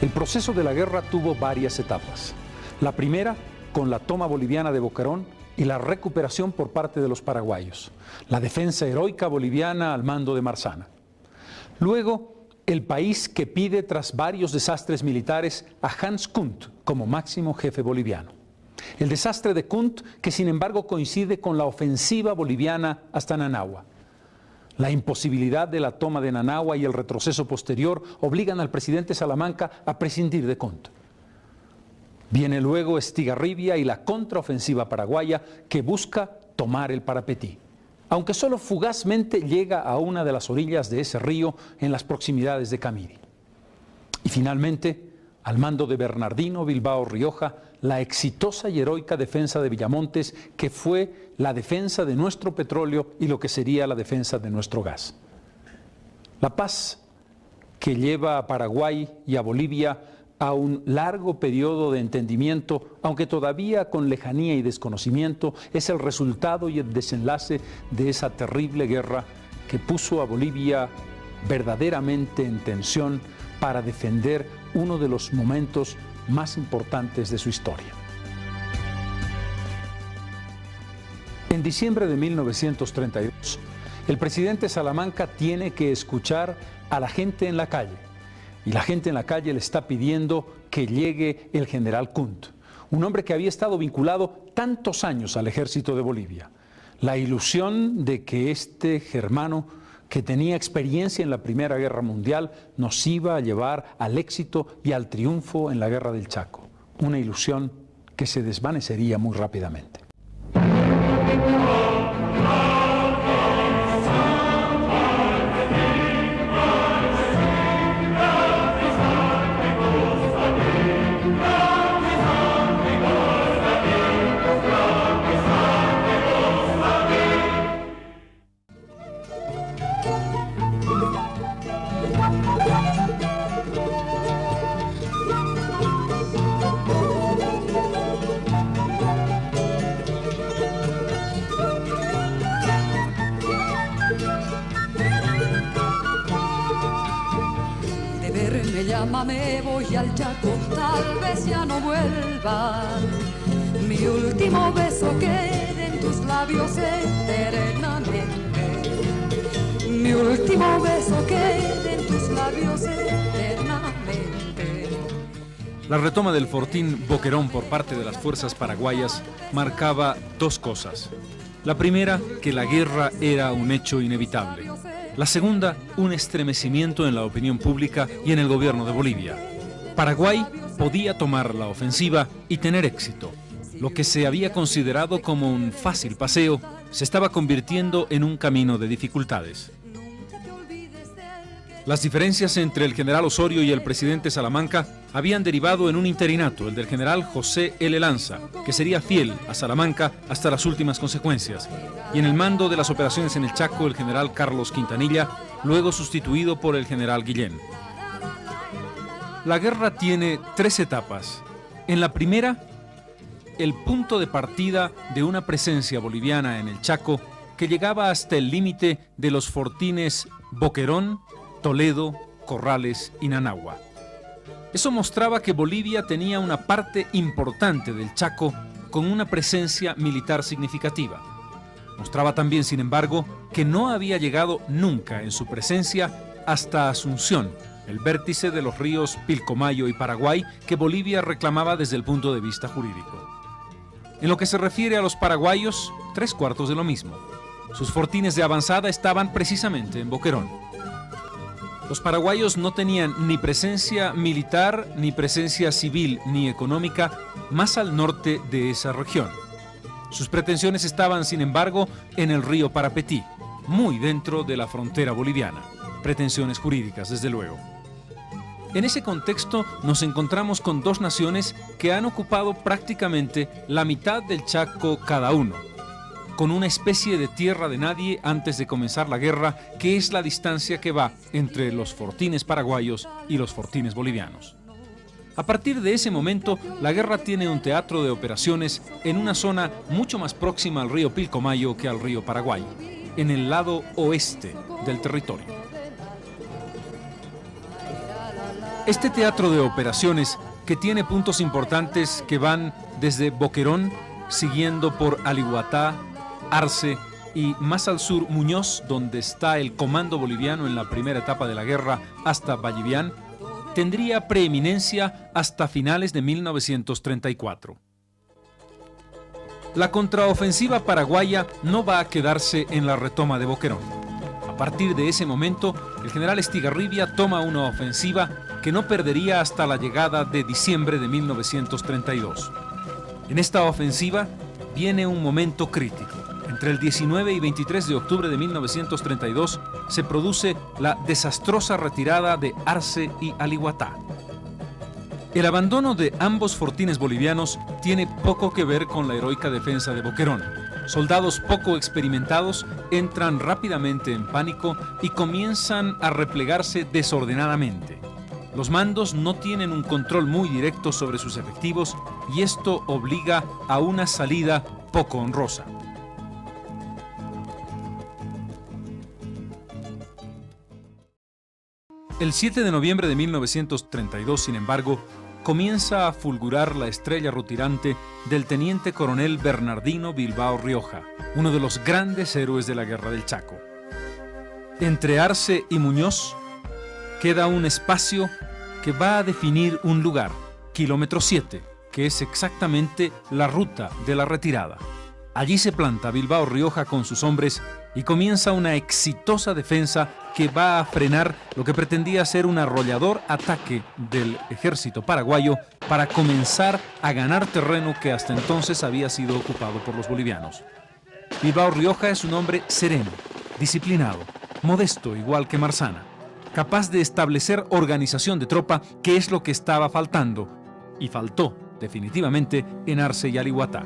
El proceso de la guerra tuvo varias etapas. La primera, con la toma boliviana de Boquerón y la recuperación por parte de los paraguayos. La defensa heroica boliviana al mando de Marzana. Luego, el país que pide, tras varios desastres militares, a Hans Kunt como máximo jefe boliviano. El desastre de Kunt, que sin embargo coincide con la ofensiva boliviana hasta Nanagua. La imposibilidad de la toma de Nanagua y el retroceso posterior obligan al presidente Salamanca a prescindir de Kunt. Viene luego Estigarribia y la contraofensiva paraguaya que busca tomar el Parapetí, aunque solo fugazmente llega a una de las orillas de ese río en las proximidades de Camiri. Y finalmente, al mando de Bernardino Bilbao Rioja, la exitosa y heroica defensa de Villamontes, que fue la defensa de nuestro petróleo y lo que sería la defensa de nuestro gas. La paz que lleva a Paraguay y a Bolivia a un largo periodo de entendimiento, aunque todavía con lejanía y desconocimiento, es el resultado y el desenlace de esa terrible guerra que puso a Bolivia verdaderamente en tensión para defender uno de los momentos más importantes de su historia. En diciembre de 1932, el presidente Salamanca tiene que escuchar a la gente en la calle, y la gente en la calle le está pidiendo que llegue el general Kunt, un hombre que había estado vinculado tantos años al ejército de Bolivia. La ilusión de que este germano, que tenía experiencia en la Primera Guerra Mundial, nos iba a llevar al éxito y al triunfo en la Guerra del Chaco. Una ilusión que se desvanecería muy rápidamente. Me voy al Chaco, tal vez ya no vuelva. Mi último beso quede en tus labios eternamente. Mi último beso quede en tus labios eternamente. La retoma del fortín Boquerón por parte de las fuerzas paraguayas marcaba dos cosas. La primera, que la guerra era un hecho inevitable. La segunda, un estremecimiento en la opinión pública y en el gobierno de Bolivia. Paraguay podía tomar la ofensiva y tener éxito. Lo que se había considerado como un fácil paseo se estaba convirtiendo en un camino de dificultades. Las diferencias entre el general Osorio y el presidente Salamanca habían derivado en un interinato, el del general José L. Lanza, que sería fiel a Salamanca hasta las últimas consecuencias, y en el mando de las operaciones en el Chaco, el general Carlos Quintanilla, luego sustituido por el general Guillén. La guerra tiene tres etapas. En la primera, el punto de partida de una presencia boliviana en el Chaco que llegaba hasta el límite de los fortines Boquerón, Toledo, Corrales y Nanagua. Eso mostraba que Bolivia tenía una parte importante del Chaco con una presencia militar significativa. Mostraba también, sin embargo, que no había llegado nunca en su presencia hasta Asunción, el vértice de los ríos Pilcomayo y Paraguay que Bolivia reclamaba desde el punto de vista jurídico. En lo que se refiere a los paraguayos, 3/4 de lo mismo. Sus fortines de avanzada estaban precisamente en Boquerón. Los paraguayos no tenían ni presencia militar, ni presencia civil, ni económica más al norte de esa región. Sus pretensiones estaban, sin embargo, en el río Parapetí, muy dentro de la frontera boliviana. Pretensiones jurídicas, desde luego. En ese contexto nos encontramos con dos naciones que han ocupado prácticamente la mitad del Chaco cada uno, con una especie de tierra de nadie antes de comenzar la guerra, que es la distancia que va entre los fortines paraguayos y los fortines bolivianos. A partir de ese momento, la guerra tiene un teatro de operaciones en una zona mucho más próxima al río Pilcomayo que al río Paraguay, en el lado oeste del territorio. Este teatro de operaciones, que tiene puntos importantes que van desde Boquerón, siguiendo por Alihuatá, Arce y más al sur Muñoz, donde está el comando boliviano en la primera etapa de la guerra, hasta Vallivián, tendría preeminencia hasta finales de 1934. La contraofensiva paraguaya no va a quedarse en la retoma de Boquerón. A partir de ese momento, el general Estigarribia toma una ofensiva que no perdería hasta la llegada de diciembre de 1932. En esta ofensiva viene un momento crítico. Entre el 19 y 23 de octubre de 1932 se produce la desastrosa retirada de Arce y Alihuatá. El abandono de ambos fortines bolivianos tiene poco que ver con la heroica defensa de Boquerón. Soldados poco experimentados entran rápidamente en pánico y comienzan a replegarse desordenadamente. Los mandos no tienen un control muy directo sobre sus efectivos y esto obliga a una salida poco honrosa. El 7 de noviembre de 1932, sin embargo, comienza a fulgurar la estrella rutilante del teniente coronel Bernardino Bilbao Rioja, uno de los grandes héroes de la Guerra del Chaco. Entre Arce y Muñoz queda un espacio que va a definir un lugar, kilómetro 7, que es exactamente la ruta de la retirada. Allí se planta Bilbao Rioja con sus hombres y comienza una exitosa defensa que va a frenar lo que pretendía ser un arrollador ataque del ejército paraguayo para comenzar a ganar terreno que hasta entonces había sido ocupado por los bolivianos. Bilbao Rioja es un hombre sereno, disciplinado, modesto igual que Marzana, capaz de establecer organización de tropa, que es lo que estaba faltando, y faltó definitivamente en Arce y Alihuatá.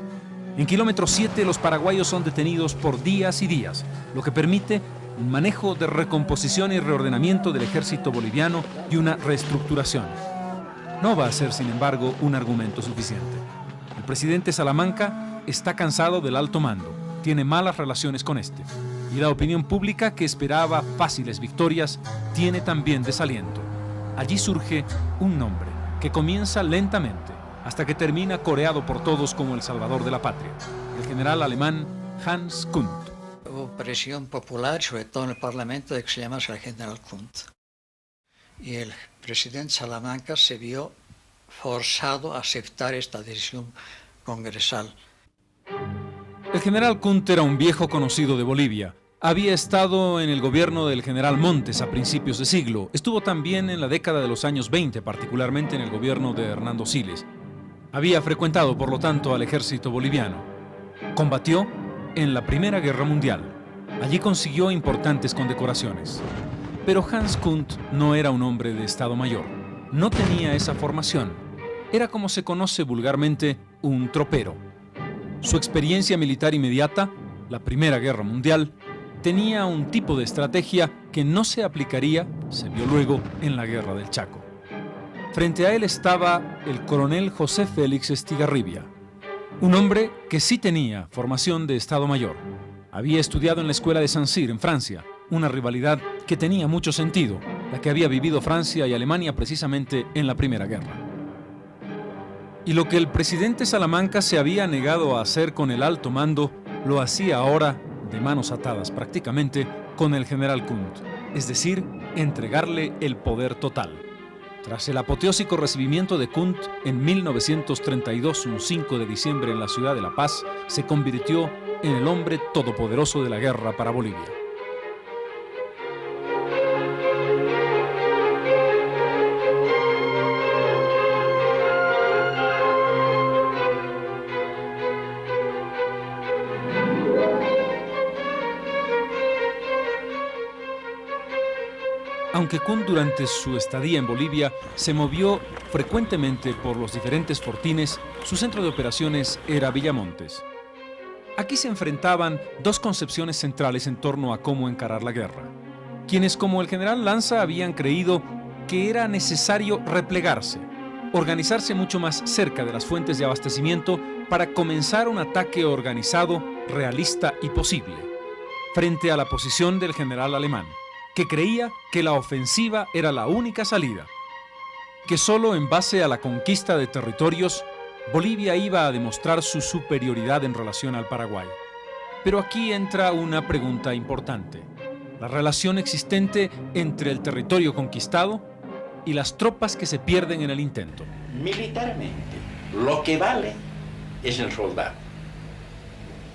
En kilómetro 7 los paraguayos son detenidos por días y días, lo que permite un manejo de recomposición y reordenamiento del ejército boliviano y una reestructuración. No va a ser, sin embargo, un argumento suficiente. El presidente Salamanca está cansado del alto mando, tiene malas relaciones con este, y la opinión pública, que esperaba fáciles victorias, tiene también desaliento. Allí surge un nombre que comienza lentamente, hasta que termina coreado por todos como el salvador de la patria, el general alemán Hans Kunt. Hubo presión popular, sobre todo en el Parlamento, de que se llamase al general Kunt. Y el presidente Salamanca se vio forzado a aceptar esta decisión congresal. El general Kunt era un viejo conocido de Bolivia. Había estado en el gobierno del general Montes a principios de siglo. Estuvo también en la década de los años 20, particularmente en el gobierno de Hernando Siles. Había frecuentado, por lo tanto, al ejército boliviano. Combatió en la Primera Guerra Mundial. Allí consiguió importantes condecoraciones. Pero Hans Kunt no era un hombre de Estado Mayor. No tenía esa formación. Era, como se conoce vulgarmente, un tropero. Su experiencia militar inmediata, la Primera Guerra Mundial, tenía un tipo de estrategia que no se aplicaría, se vio luego, en la Guerra del Chaco. Frente a él estaba el coronel José Félix Estigarribia, un hombre que sí tenía formación de Estado Mayor. Había estudiado en la escuela de Saint-Cyr, en Francia, una rivalidad que tenía mucho sentido, la que había vivido Francia y Alemania precisamente en la Primera Guerra. Y lo que el presidente Salamanca se había negado a hacer con el alto mando, lo hacía ahora, de manos atadas prácticamente, con el general Kunt, es decir, entregarle el poder total. Tras el apoteósico recibimiento de Kunt en 1932, un 5 de diciembre en la ciudad de La Paz, se convirtió en el hombre todopoderoso de la guerra para Bolivia. Aunque Kunt durante su estadía en Bolivia se movió frecuentemente por los diferentes fortines, su centro de operaciones era Villamontes. Aquí se enfrentaban dos concepciones centrales en torno a cómo encarar la guerra. Quienes, como el general Lanza, habían creído que era necesario replegarse, organizarse mucho más cerca de las fuentes de abastecimiento para comenzar un ataque organizado, realista y posible, frente a la posición del general alemán, que creía que la ofensiva era la única salida. que solo en base a la conquista de territorios, Bolivia iba a demostrar su superioridad en relación al Paraguay. Pero aquí entra una pregunta importante: la relación existente entre el territorio conquistado y las tropas que se pierden en el intento. Militarmente, lo que vale es el soldado,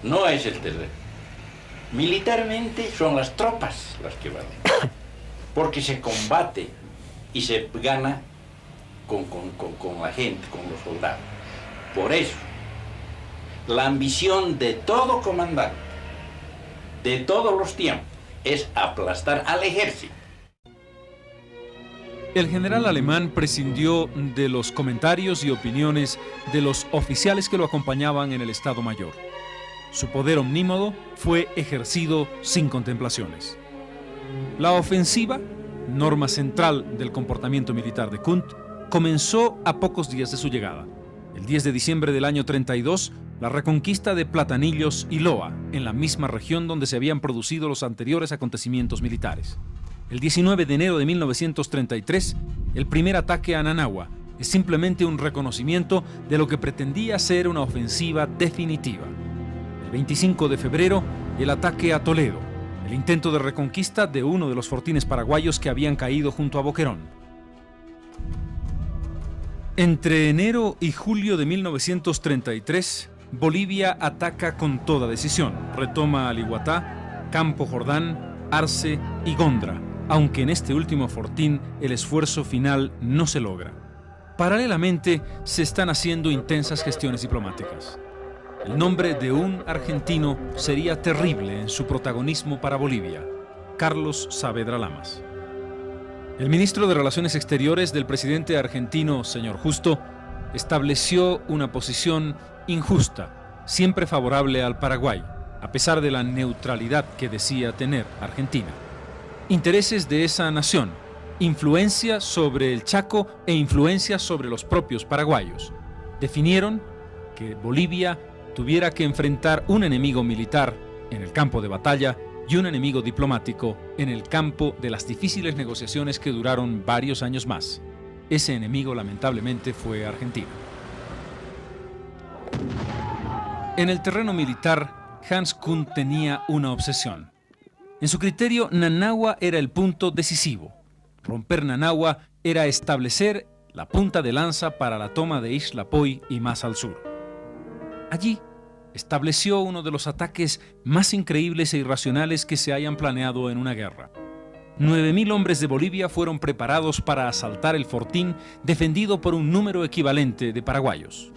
no es el terreno. Militarmente son las tropas las que valen, porque se combate y se gana con la gente, con los soldados. Por eso, la ambición de todo comandante, de todos los tiempos, es aplastar al ejército. El general alemán prescindió de los comentarios y opiniones de los oficiales que lo acompañaban en el Estado Mayor. Su poder omnímodo fue ejercido sin contemplaciones. La ofensiva, norma central del comportamiento militar de Kunt, comenzó a pocos días de su llegada. El 10 de diciembre del año 32, la reconquista de Platanillos y Loa, en la misma región donde se habían producido los anteriores acontecimientos militares. El 19 de enero de 1933, el primer ataque a Nanagua es simplemente un reconocimiento de lo que pretendía ser una ofensiva definitiva. El 25 de febrero, el ataque a Toledo, el intento de reconquista de uno de los fortines paraguayos que habían caído junto a Boquerón. Entre enero y julio de 1933, Bolivia ataca con toda decisión. Retoma Alihuatá, Campo Jordán, Arce y Gondra, aunque en este último fortín el esfuerzo final no se logra. Paralelamente, se están haciendo intensas gestiones diplomáticas. El nombre de un argentino sería terrible en su protagonismo para Bolivia: Carlos Saavedra Lamas. El ministro de Relaciones Exteriores del presidente argentino, señor Justo, estableció una posición injusta, siempre favorable al Paraguay, a pesar de la neutralidad que decía tener Argentina. Intereses de esa nación, influencia sobre el Chaco e influencia sobre los propios paraguayos, definieron que Bolivia tuviera que enfrentar un enemigo militar en el campo de batalla y un enemigo diplomático en el campo de las difíciles negociaciones que duraron varios años más. Ese enemigo, lamentablemente, fue Argentina. En el terreno militar, Hans Kunt tenía una obsesión. En su criterio, Nanagua era el punto decisivo. Romper Nanagua era establecer la punta de lanza para la toma de Isla Poy y más al sur. Allí estableció uno de los ataques más increíbles e irracionales que se hayan planeado en una guerra. 9.000 hombres de Bolivia fueron preparados para asaltar el fortín defendido por un número equivalente de paraguayos.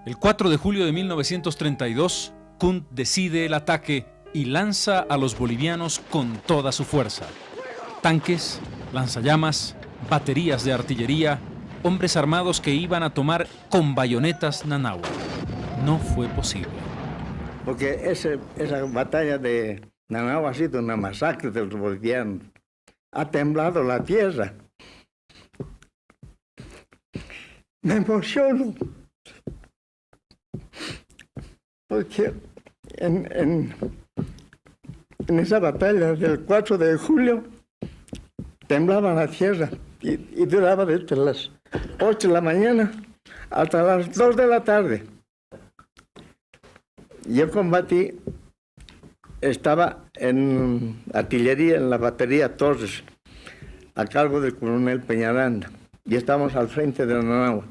El 4 de julio de 1932, Kunt decide el ataque y lanza a los bolivianos con toda su fuerza. Tanques, lanzallamas, baterías de artillería, hombres armados que iban a tomar con bayonetas Nanagua. No fue posible. Porque esa batalla de Nanagua ha sido una masacre de los bolivianos. Ha temblado la tierra. Me emociono. Porque en esa batalla del 4 de julio temblaba la tierra y duraba desde las 8 de la mañana hasta las 2 de la tarde. Yo combatí, estaba en artillería en la batería Torres, a cargo del coronel Peñaranda, y estábamos al frente de Nanagua.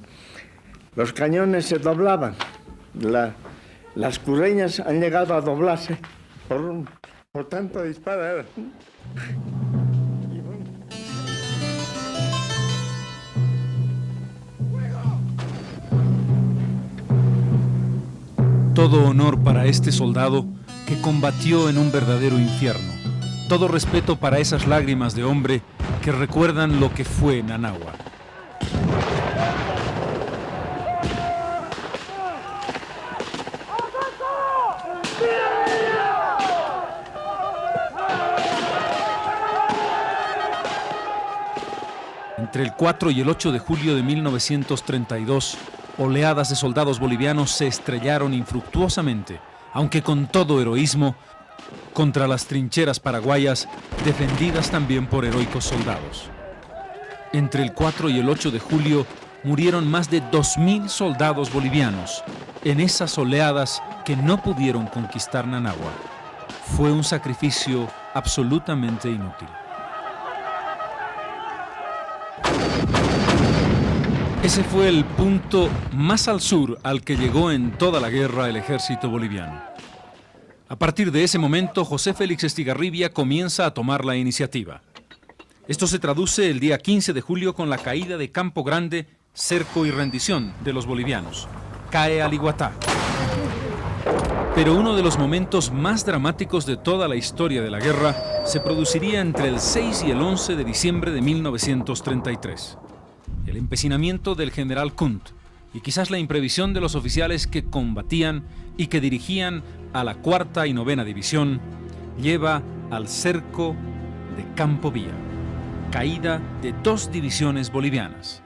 Los cañones se doblaban, las curreñas han llegado a doblarse por tanto disparar. Todo honor para este soldado que combatió en un verdadero infierno. Todo respeto para esas lágrimas de hombre que recuerdan lo que fue Nanagua. Entre el 4 y el 8 de julio de 1932, oleadas de soldados bolivianos se estrellaron infructuosamente, aunque con todo heroísmo, contra las trincheras paraguayas, defendidas también por heroicos soldados. Entre el 4 y el 8 de julio murieron más de 2.000 soldados bolivianos en esas oleadas que no pudieron conquistar Nanagua. Fue un sacrificio absolutamente inútil. Ese fue el punto más al sur al que llegó en toda la guerra el ejército boliviano. A partir de ese momento, José Félix Estigarribia comienza a tomar la iniciativa. Esto se traduce el día 15 de julio con la caída de Campo Grande, cerco y rendición de los bolivianos. Cae Aliguatá. Pero uno de los momentos más dramáticos de toda la historia de la guerra se produciría entre el 6 y el 11 de diciembre de 1933. El empecinamiento del general Kunt y quizás la imprevisión de los oficiales que combatían y que dirigían a la 4ª y 9ª División lleva al cerco de Campo Villa, caída de 2 divisiones bolivianas.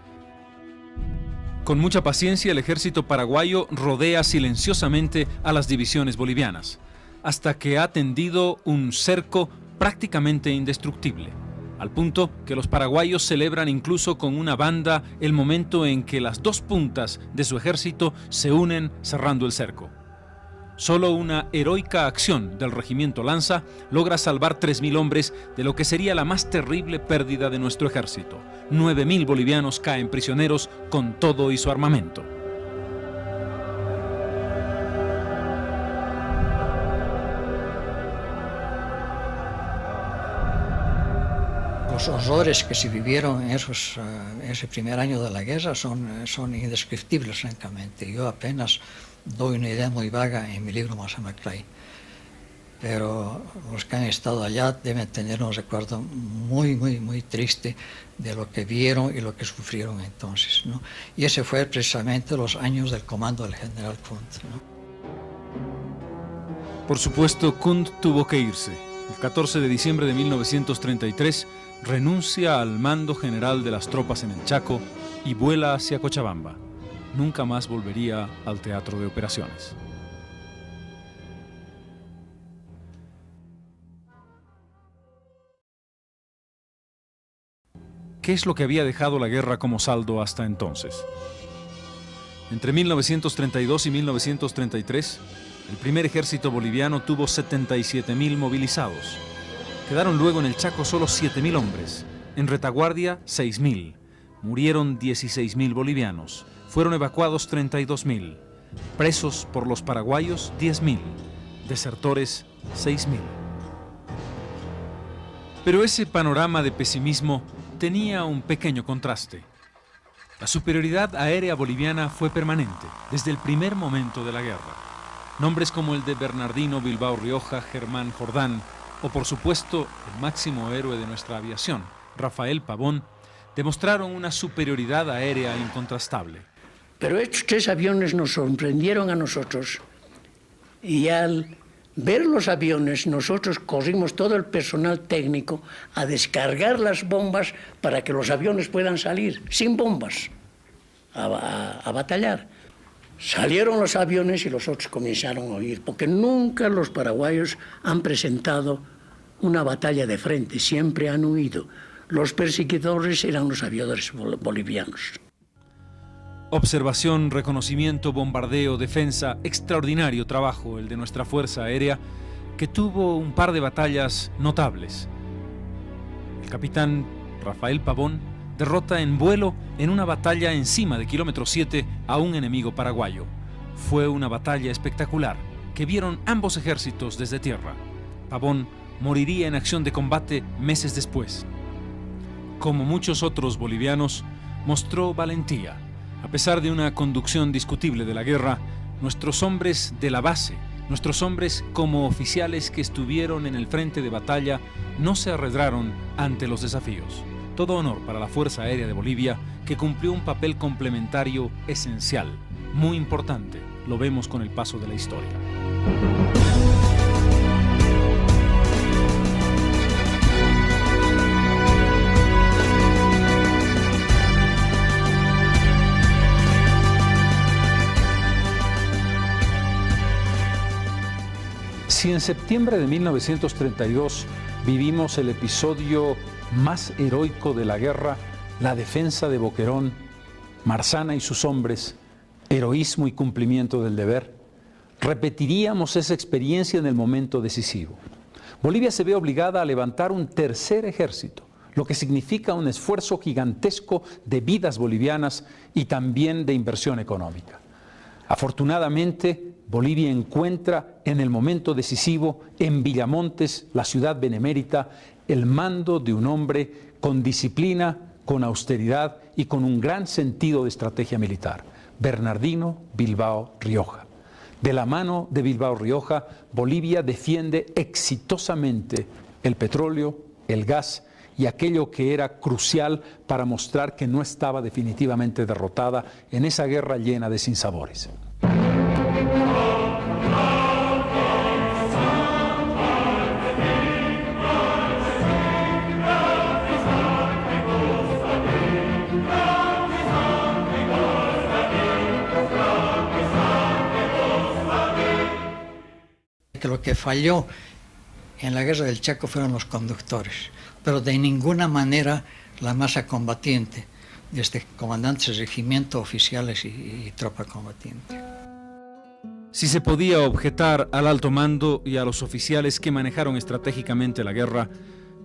Con mucha paciencia, el ejército paraguayo rodea silenciosamente a las divisiones bolivianas, hasta que ha tendido un cerco prácticamente indestructible, al punto que los paraguayos celebran incluso con una banda el momento en que las 2 puntas de su ejército se unen cerrando el cerco. Solo una heroica acción del regimiento Lanza logra salvar 3.000 hombres de lo que sería la más terrible pérdida de nuestro ejército. 9.000 bolivianos caen prisioneros con todo y su armamento. Los horrores que se vivieron en ese primer año de la guerra son indescriptibles, francamente. Yo apenas doy una idea muy vaga en mi libro Marshall McFly, pero los que han estado allá deben tener un recuerdo muy triste de lo que vieron y lo que sufrieron entonces, ¿no? Y ese fue precisamente los años del comando del general Kunt, ¿no? Por supuesto, Kunt tuvo que irse. El 14 de diciembre de 1933 renuncia al mando general de las tropas en el Chaco y vuela hacia Cochabamba. Nunca más volvería al teatro de operaciones. ¿Qué es lo que había dejado la guerra como saldo hasta entonces? Entre 1932 y 1933, el primer ejército boliviano tuvo 77.000 movilizados. Quedaron luego en el Chaco solo 7.000 hombres, en retaguardia 6.000. Murieron 16.000 bolivianos. Fueron evacuados 32.000, presos por los paraguayos 10.000, desertores 6.000. Pero ese panorama de pesimismo tenía un pequeño contraste. La superioridad aérea boliviana fue permanente desde el primer momento de la guerra. Nombres como el de Bernardino Bilbao Rioja, Germán Jordán o por supuesto el máximo héroe de nuestra aviación, Rafael Pavón, demostraron una superioridad aérea incontrastable. Pero estos 3 aviones nos sorprendieron a nosotros y al ver los aviones nosotros corrimos todo el personal técnico a descargar las bombas para que los aviones puedan salir sin bombas a batallar. Salieron los aviones y los otros comenzaron a huir, porque nunca los paraguayos han presentado una batalla de frente, siempre han huido. Los perseguidores eran los aviadores bolivianos. Observación, reconocimiento, bombardeo, defensa, extraordinario trabajo el de nuestra Fuerza Aérea, que tuvo un par de batallas notables. El capitán Rafael Pavón derrota en vuelo en una batalla encima de kilómetro 7 a un enemigo paraguayo. Fue una batalla espectacular que vieron ambos ejércitos desde tierra. Pavón moriría en acción de combate meses después. Como muchos otros bolivianos, mostró valentía. A pesar de una conducción discutible de la guerra, nuestros hombres de la base, nuestros hombres como oficiales que estuvieron en el frente de batalla, no se arredraron ante los desafíos. Todo honor para la Fuerza Aérea de Bolivia, que cumplió un papel complementario esencial, muy importante. Lo vemos con el paso de la historia. Si en septiembre de 1932 vivimos el episodio más heroico de la guerra, la defensa de Boquerón, Marzana y sus hombres, heroísmo y cumplimiento del deber, repetiríamos esa experiencia en el momento decisivo. Bolivia se ve obligada a levantar un tercer ejército, lo que significa un esfuerzo gigantesco de vidas bolivianas y también de inversión económica. Afortunadamente, Bolivia encuentra en el momento decisivo, en Villamontes, la ciudad benemérita, el mando de un hombre con disciplina, con austeridad y con un gran sentido de estrategia militar, Bernardino Bilbao Rioja. De la mano de Bilbao Rioja, Bolivia defiende exitosamente el petróleo, el gas y aquello que era crucial para mostrar que no estaba definitivamente derrotada en esa guerra llena de sinsabores. Que lo que falló en la guerra del Chaco fueron los conductores, pero de ninguna manera la masa combatiente, desde comandantes de regimiento, oficiales y tropa combatiente. Si se podía objetar al alto mando y a los oficiales que manejaron estratégicamente la guerra,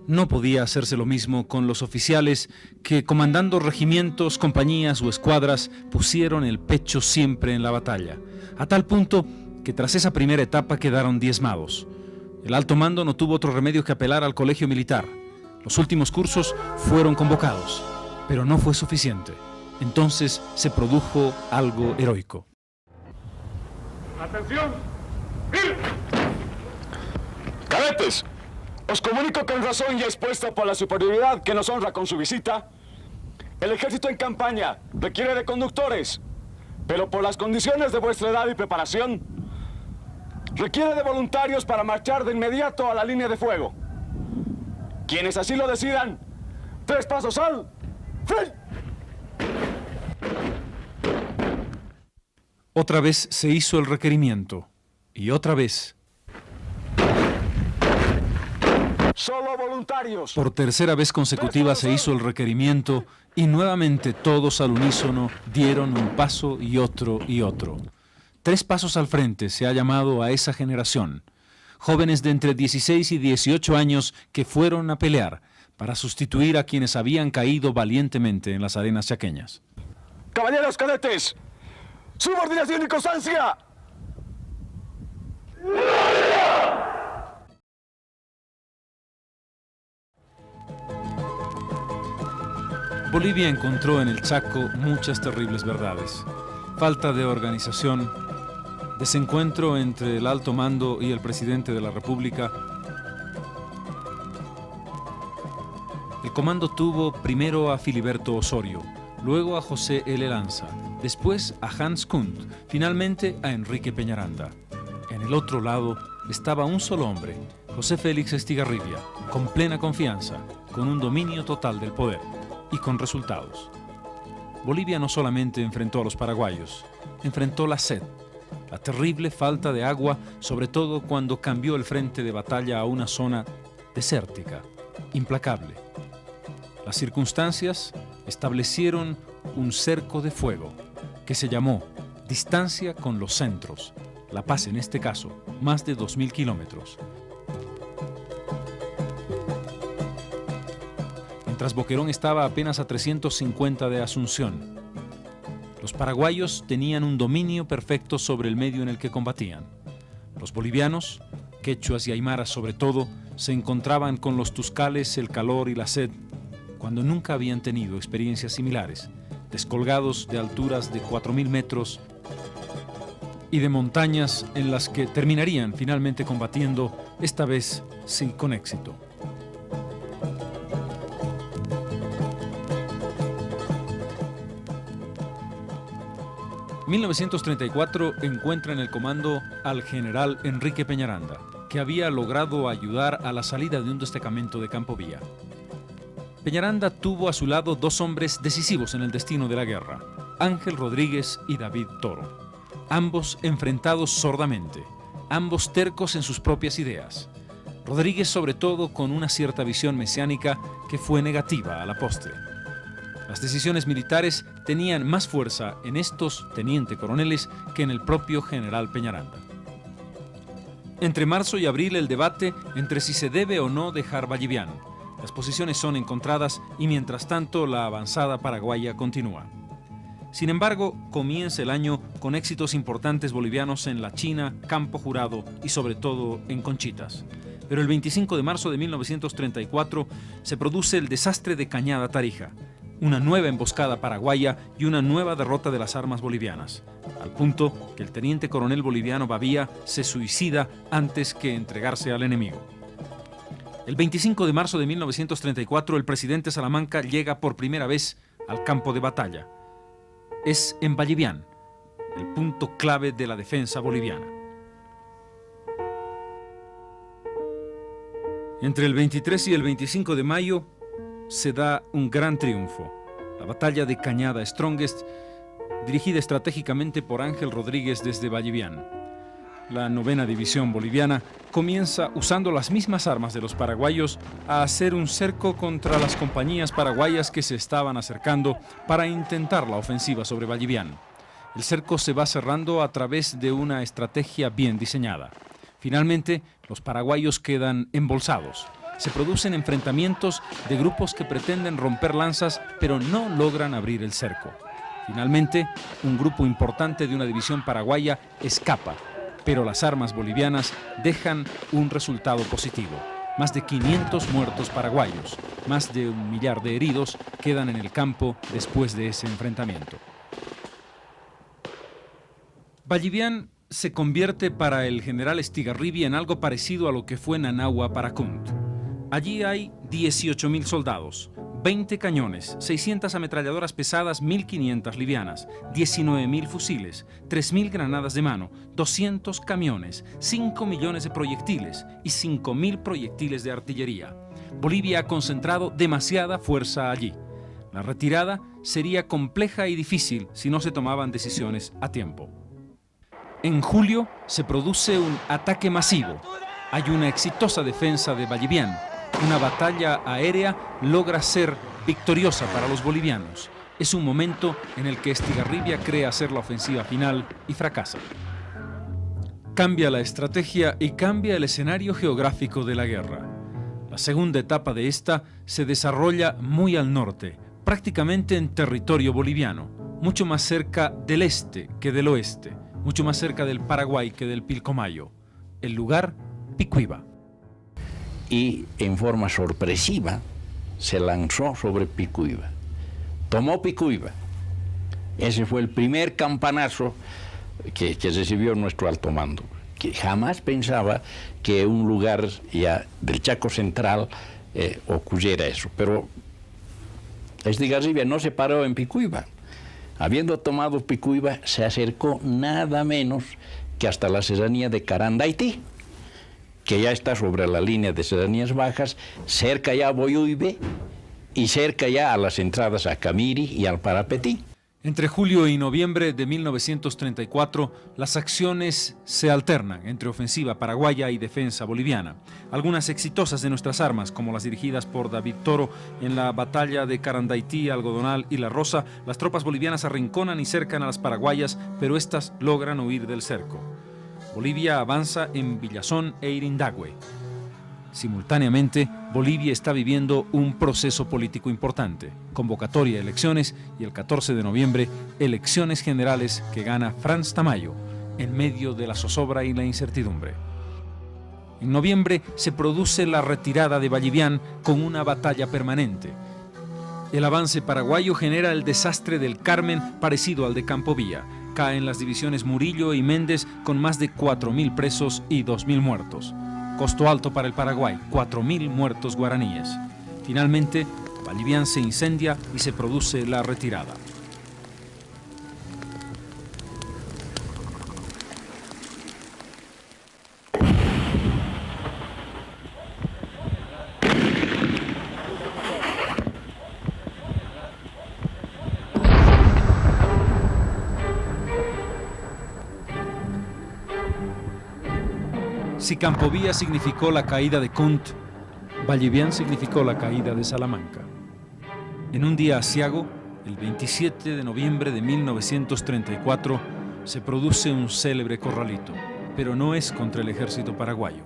no podía hacerse lo mismo con los oficiales que, comandando regimientos, compañías o escuadras, pusieron el pecho siempre en la batalla, a tal punto que tras esa primera etapa quedaron diezmados. El alto mando no tuvo otro remedio que apelar al colegio militar. Los últimos cursos fueron convocados, pero no fue suficiente. Entonces se produjo algo heroico. ¡Atención! ¡Cadetes! Os comunico con razón y expuesta por la superioridad que nos honra con su visita. El ejército en campaña requiere de conductores, pero por las condiciones de vuestra edad y preparación, requiere de voluntarios para marchar de inmediato a la línea de fuego. Quienes así lo decidan, 3 pasos al frente. Otra vez se hizo el requerimiento y otra vez. Solo voluntarios. Por tercera vez consecutiva se hizo el requerimiento y nuevamente todos al unísono dieron un paso y otro y otro. 3 pasos al frente se ha llamado a esa generación. Jóvenes de entre 16 y 18 años que fueron a pelear para sustituir a quienes habían caído valientemente en las arenas chaqueñas. Caballeros cadetes, subordinación y constancia. Bolivia encontró en el Chaco muchas terribles verdades. Falta de organización, desencuentro entre el alto mando y el presidente de la República. El comando tuvo primero a Filiberto Osorio, luego a José L. Lanza, después a Hans Kunt, finalmente a Enrique Peñaranda. En el otro lado estaba un solo hombre, José Félix Estigarribia, con plena confianza, con un dominio total del poder y con resultados. Bolivia no solamente enfrentó a los paraguayos, enfrentó la sed, la terrible falta de agua, sobre todo cuando cambió el frente de batalla a una zona desértica, implacable. Las circunstancias establecieron un cerco de fuego que se llamó distancia con los centros, La Paz en este caso, más de 2.000 kilómetros. Mientras Boquerón estaba apenas a 350 de Asunción. Los paraguayos tenían un dominio perfecto sobre el medio en el que combatían. Los bolivianos, quechuas y aymaras sobre todo, se encontraban con los tuscales, el calor y la sed, cuando nunca habían tenido experiencias similares, descolgados de alturas de 4.000 metros y de montañas en las que terminarían finalmente combatiendo, esta vez sí con éxito. En 1934 encuentra en el comando al general Enrique Peñaranda, que había logrado ayudar a la salida de un destacamento de Campo Villa. Peñaranda tuvo a su lado 2 hombres decisivos en el destino de la guerra, Ángel Rodríguez y David Toro, ambos enfrentados sordamente, ambos tercos en sus propias ideas. Rodríguez sobre todo con una cierta visión mesiánica que fue negativa a la postre. Las decisiones militares tenían más fuerza en estos teniente coroneles que en el propio general Peñaranda. Entre marzo y abril el debate entre si se debe o no dejar Vallivian. Las posiciones son encontradas y mientras tanto la avanzada paraguaya continúa. Sin embargo, comienza el año con éxitos importantes bolivianos en La China, Campo Jurado y sobre todo en Conchitas. Pero el 25 de marzo de 1934 se produce el desastre de Cañada Tarija, una nueva emboscada paraguaya y una nueva derrota de las armas bolivianas, al punto que el teniente coronel boliviano Bavía se suicida antes que entregarse al enemigo. El 25 de marzo de 1934 el presidente Salamanca llega por primera vez al campo de batalla. Es en Vallivian, el punto clave de la defensa boliviana. Entre el 23 y el 25 de mayo se da un gran triunfo, la batalla de Cañada Strongest, dirigida estratégicamente por Ángel Rodríguez desde Vallivian. La 9ª División Boliviana comienza, usando las mismas armas de los paraguayos, a hacer un cerco contra las compañías paraguayas que se estaban acercando para intentar la ofensiva sobre Vallivian. El cerco se va cerrando a través de una estrategia bien diseñada. Finalmente, los paraguayos quedan embolsados. Se producen enfrentamientos de grupos que pretenden romper lanzas, pero no logran abrir el cerco. Finalmente, un grupo importante de una división paraguaya escapa, pero las armas bolivianas dejan un resultado positivo. Más de 500 muertos paraguayos, más de 1 millar de heridos quedan en el campo después de ese enfrentamiento. Vallivian se convierte para el general Estigarribia en algo parecido a lo que fue Nanagua para Kunt. Allí hay 18.000 soldados, 20 cañones, 600 ametralladoras pesadas, 1.500 livianas, 19.000 fusiles, 3.000 granadas de mano, 200 camiones, 5 millones de proyectiles y 5.000 proyectiles de artillería. Bolivia ha concentrado demasiada fuerza allí. La retirada sería compleja y difícil si no se tomaban decisiones a tiempo. En julio se produce un ataque masivo. Hay una exitosa defensa de Vallivian. Una batalla aérea logra ser victoriosa para los bolivianos. Es un momento en el que Estigarribia cree hacer la ofensiva final y fracasa. Cambia la estrategia y cambia el escenario geográfico de la guerra. La segunda etapa de esta se desarrolla muy al norte, prácticamente en territorio boliviano, mucho más cerca del este que del oeste, mucho más cerca del Paraguay que del Pilcomayo. El lugar, Picuiba. Y en forma sorpresiva se lanzó sobre Picuiba. Tomó Picuiba. Ese fue el primer campanazo que recibió nuestro alto mando. Que jamás pensaba que un lugar ya del Chaco Central ocurriera eso. Pero Estigarribia no se paró en Picuiba. Habiendo tomado Picuiba, se acercó nada menos que hasta la serranía de Carandaití, que ya está sobre la línea de serranías bajas, cerca ya a Boyuibe y cerca ya a las entradas a Camiri y al Parapetí. Entre julio y noviembre de 1934, las acciones se alternan entre ofensiva paraguaya y defensa boliviana. Algunas exitosas de nuestras armas, como las dirigidas por David Toro en la batalla de Carandaití, Algodonal y La Rosa, las tropas bolivianas arrinconan y cercan a las paraguayas, pero estas logran huir del cerco. Bolivia avanza en Villazón e Irindagüe. Simultáneamente, Bolivia está viviendo un proceso político importante, convocatoria de elecciones y el 14 de noviembre, elecciones generales que gana Franz Tamayo en medio de la zozobra y la incertidumbre. En noviembre se produce la retirada de Vallivian con una batalla permanente. El avance paraguayo genera el desastre del Carmen parecido al de Campo Villa. Caen las divisiones Murillo y Méndez con más de 4.000 presos y 2.000 muertos. Costo alto para el Paraguay, 4.000 muertos guaraníes. Finalmente, Vallivian se incendia y se produce la retirada. Si Campo Villa significó la caída de Kunt, Vallivian significó la caída de Salamanca. En un día aciago, el 27 de noviembre de 1934, se produce un célebre corralito, pero no es contra el ejército paraguayo,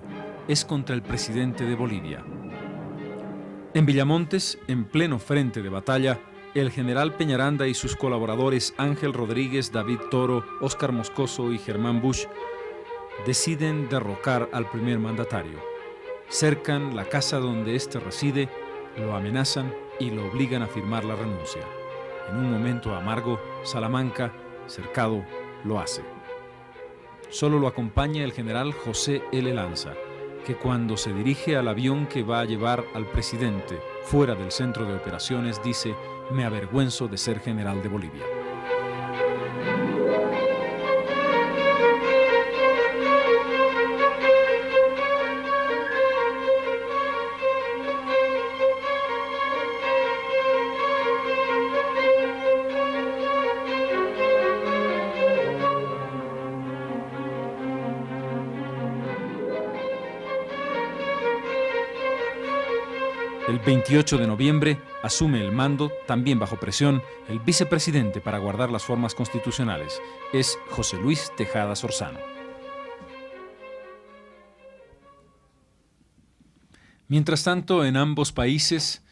es contra el presidente de Bolivia. En Villamontes, en pleno frente de batalla, el general Peñaranda y sus colaboradores Ángel Rodríguez, David Toro, Óscar Moscoso y Germán Busch deciden derrocar al primer mandatario. Cercan la casa donde éste reside, lo amenazan y lo obligan a firmar la renuncia. En un momento amargo, Salamanca, cercado, lo hace. Solo lo acompaña el general José L. Lanza, que cuando se dirige al avión que va a llevar al presidente fuera del centro de operaciones dice: «Me avergüenzo de ser general de Bolivia». El 28 de noviembre asume el mando, también bajo presión, el vicepresidente para guardar las formas constitucionales. Es José Luis Tejada Sorzano. Mientras tanto, en ambos países,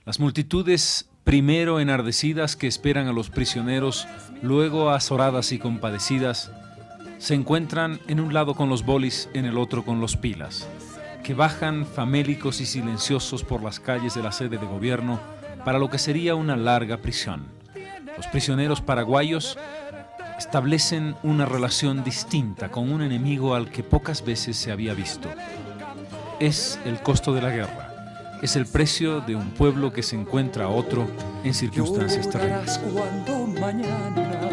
las multitudes, primero enardecidas que esperan a los prisioneros, luego azoradas y compadecidas, se encuentran en un lado con los bolis, en el otro con los pilas, que bajan famélicos y silenciosos por las calles de la sede de gobierno para lo que sería una larga prisión. Los prisioneros paraguayos establecen una relación distinta con un enemigo al que pocas veces se había visto. Es el costo de la guerra, es el precio de un pueblo que se encuentra a otro en circunstancias terribles. Cuando mañana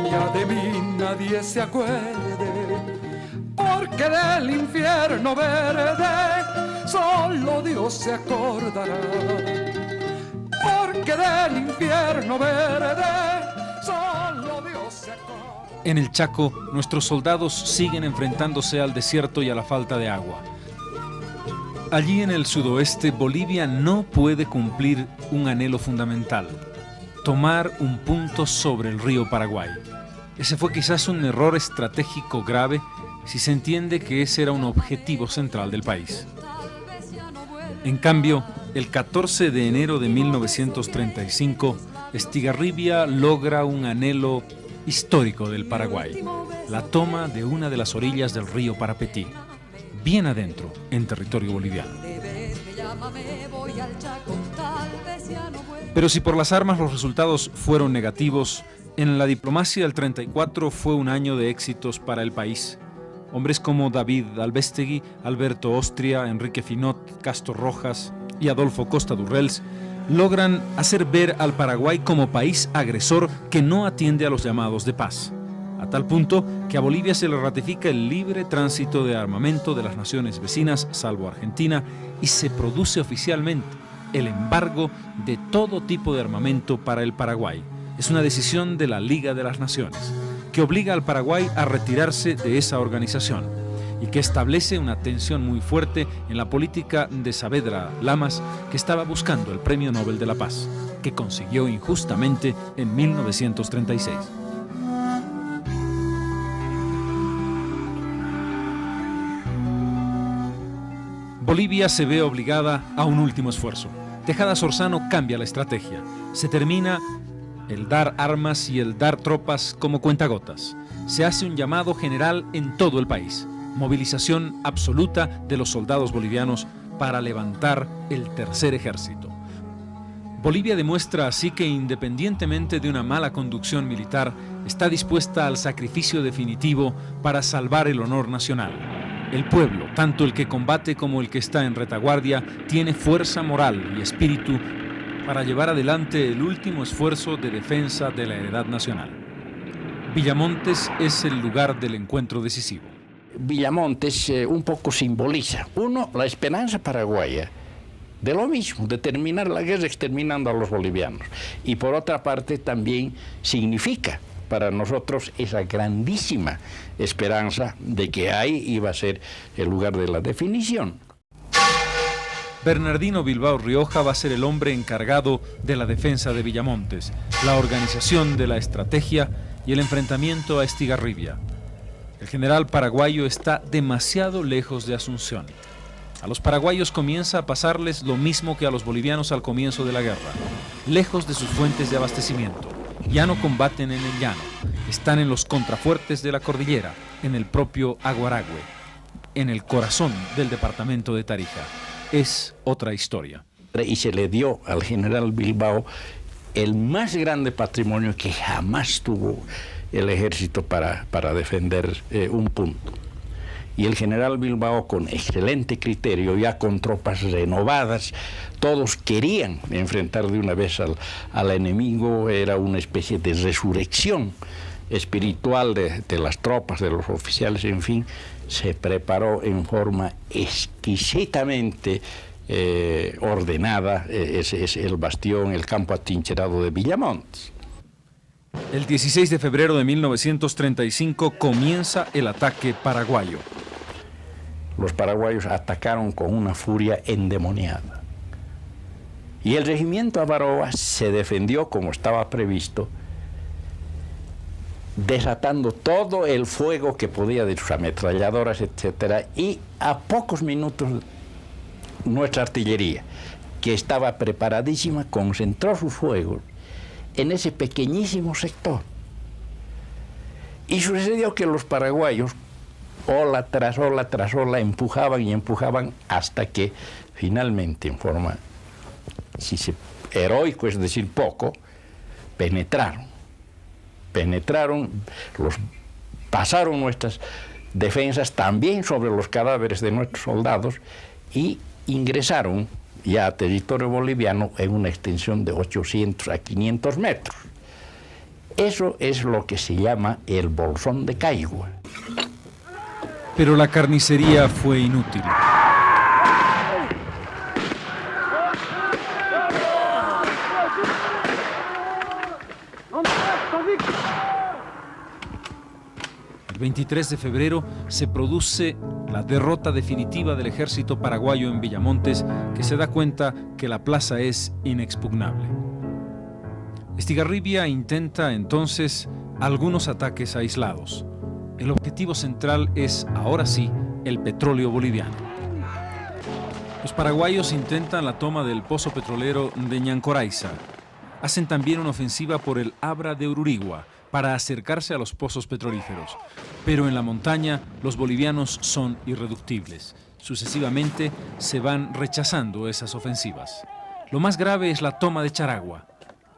ya de mí nadie se acuerde, porque del infierno verde solo Dios se acordará. Porque del infierno verde solo Dios se acordará. En el Chaco, nuestros soldados siguen enfrentándose al desierto y a la falta de agua. Allí en el sudoeste, Bolivia no puede cumplir un anhelo fundamental: tomar un punto sobre el río Paraguay. Ese fue quizás un error estratégico grave si se entiende que ese era un objetivo central del país. En cambio, el 14 de enero de 1935, Estigarribia logra un anhelo histórico del Paraguay: la toma de una de las orillas del río Parapetí, bien adentro, en territorio boliviano. Pero si por las armas los resultados fueron negativos, en la diplomacia el 34 fue un año de éxitos para el país. Hombres como David Albestegui, Alberto Ostria, Enrique Finot, Castro Rojas y Adolfo Costa Durrels logran hacer ver al Paraguay como país agresor que no atiende a los llamados de paz, a tal punto que a Bolivia se le ratifica el libre tránsito de armamento de las naciones vecinas, salvo Argentina, y se produce oficialmente el embargo de todo tipo de armamento para el Paraguay. Es una decisión de la Liga de las Naciones, que obliga al Paraguay a retirarse de esa organización y que establece una tensión muy fuerte en la política de Saavedra Lamas, que estaba buscando el Premio Nobel de la Paz, que consiguió injustamente en 1936. Bolivia se ve obligada a un último esfuerzo. Tejada Sorzano cambia la estrategia. Se termina el dar armas y el dar tropas como cuentagotas. Se hace un llamado general en todo el país. Movilización absoluta de los soldados bolivianos para levantar el tercer ejército. Bolivia demuestra así que, independientemente de una mala conducción militar, está dispuesta al sacrificio definitivo para salvar el honor nacional. El pueblo, tanto el que combate como el que está en retaguardia, tiene fuerza moral y espíritu para llevar adelante el último esfuerzo de defensa de la heredad nacional. Villamontes es el lugar del encuentro decisivo. Villamontes un poco simboliza, uno, la esperanza paraguaya de lo mismo, de terminar la guerra exterminando a los bolivianos, y por otra parte también significa para nosotros esa grandísima esperanza de que ahí iba a ser el lugar de la definición. Bernardino Bilbao Rioja va a ser el hombre encargado de la defensa de Villamontes, la organización de la estrategia y el enfrentamiento a Estigarribia. El general paraguayo está demasiado lejos de Asunción. A los paraguayos comienza a pasarles lo mismo que a los bolivianos al comienzo de la guerra, lejos de sus fuentes de abastecimiento. Ya no combaten en el llano, están en los contrafuertes de la cordillera, en el propio Aguaragüe, en el corazón del departamento de Tarija. Es otra historia. Y se le dio al general Bilbao el más grande patrimonio que jamás tuvo el ejército para defender un punto. Y el general Bilbao, con excelente criterio, ya con tropas renovadas, todos querían enfrentar de una vez al enemigo. Era una especie de resurrección espiritual de las tropas, de los oficiales, en fin. Se preparó en forma exquisitamente ordenada. Ese es el bastión, el campo atrincherado de Villamontes. El 16 de febrero de 1935 comienza el ataque paraguayo. Los paraguayos atacaron con una furia endemoniada. Y el regimiento Avaroa se defendió como estaba previsto, desatando todo el fuego que podía de sus ametralladoras, etc. Y a pocos minutos nuestra artillería, que estaba preparadísima, concentró sus fuegos en ese pequeñísimo sector. Y sucedió que los paraguayos, ola tras ola, empujaban y empujaban hasta que finalmente, en forma, heroico, es decir, poco, penetraron, pasaron nuestras defensas también sobre los cadáveres de nuestros soldados y ingresaron ya a territorio boliviano en una extensión de 800 a 500 metros. Eso es lo que se llama el Bolsón de Caigua. Pero la carnicería fue inútil. El 23 de febrero se produce la derrota definitiva del ejército paraguayo en Villamontes, que se da cuenta que la plaza es inexpugnable. Estigarribia intenta entonces algunos ataques aislados. El objetivo central es, ahora sí, el petróleo boliviano. Los paraguayos intentan la toma del pozo petrolero de Ñancoraiza. Hacen también una ofensiva por el Abra de Ururigua para acercarse a los pozos petrolíferos. Pero en la montaña los bolivianos son irreductibles. Sucesivamente se van rechazando esas ofensivas. Lo más grave es la toma de Charagua.